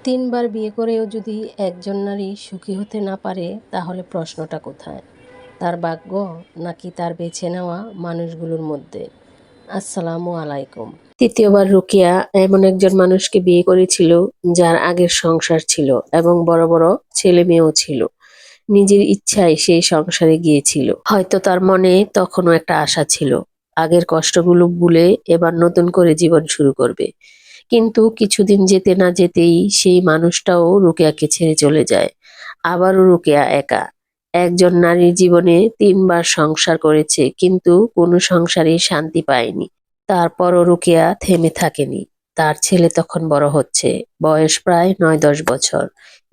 তিনবার বিয়ে করেও যদি একজন নারী সুখী হতে না পারে, তাহলে প্রশ্নটা কোথায়? তার ভাগ্য নাকি তার বেছে নেওয়া মানুষগুলোর মধ্যে? আসসালামু আলাইকুম। তৃতীয়বার রুকিয়া এমন একজন মানুষকে বিয়ে করেছিল যার আগের সংসার ছিল এবং বড় বড় ছেলে মেয়েও ছিল। নিজের ইচ্ছায় সেই সংসারে গিয়েছিল। হয়তো তার মনে তখনও একটা আশা ছিল, আগের কষ্টগুলো ভুলে এবার নতুন করে জীবন শুরু করবে। কিন্তু কিছুদিন যেতে না যেতেই সেই মানুষটাও রুকেয়াকে ছেড়ে চলে যায়। আবারও রুকেয়া একা। একজন নারীর জীবনে তিনবার সংসার করেছে, কিন্তু কোনো সংসারেই শান্তি পায়নি। তারপরও রুকেয়া থেমে থাকেনি। তার ছেলে তখন বড় হচ্ছে, বয়স প্রায় ৯-১০ বছর।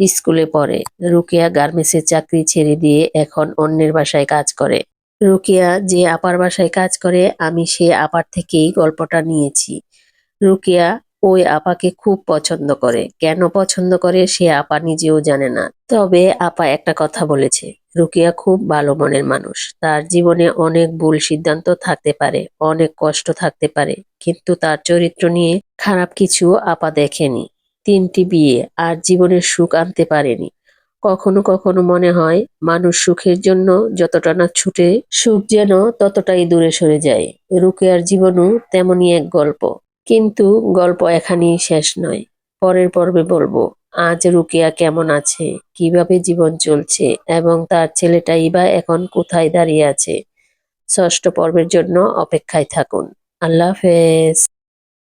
স্কুলে পড়ে। রুকেয়া গার্মেন্টসের চাকরি ছেড়ে দিয়ে এখন অন্যের বাসায় কাজ করে। রুকেয়া যে আপার বাসায় কাজ করে, আমি সে আপার থেকেই গল্পটা নিয়েছি। রুকেয়া ওই আপাকে খুব পছন্দ করে। কেন পছন্দ করে সে আপা নিজেও জানে না। তবে আপা একটা কথা বলেছে, রুকেয়া খুব ভালো মনের মানুষ। তার জীবনে অনেক ভুল সিদ্ধান্ত থাকতে পারে, অনেক কষ্ট থাকতে পারে, কিন্তু তার চরিত্র নিয়ে খারাপ কিছু আপা দেখেনি। ৩টি বিয়ে আর জীবনের সুখ আনতে পারেনি। কখনো কখনো মনে হয় মানুষ সুখের জন্য যতটা না ছুটে, সুখ যেন ততটাই দূরে সরে যায়। রুকেয়ার জীবনও তেমনই এক গল্প। কিন্তু গল্প এখানেই শেষ নয়। পরের পর্বে বলবো আজ রুকেয়া কেমন আছে, কিভাবে জীবন চলছে এবং তার ছেলেটাই বা এখন কোথায় দাঁড়িয়ে আছে। ষষ্ঠ পর্বের জন্য অপেক্ষায় থাকুন। আল্লাহ হাফেজ।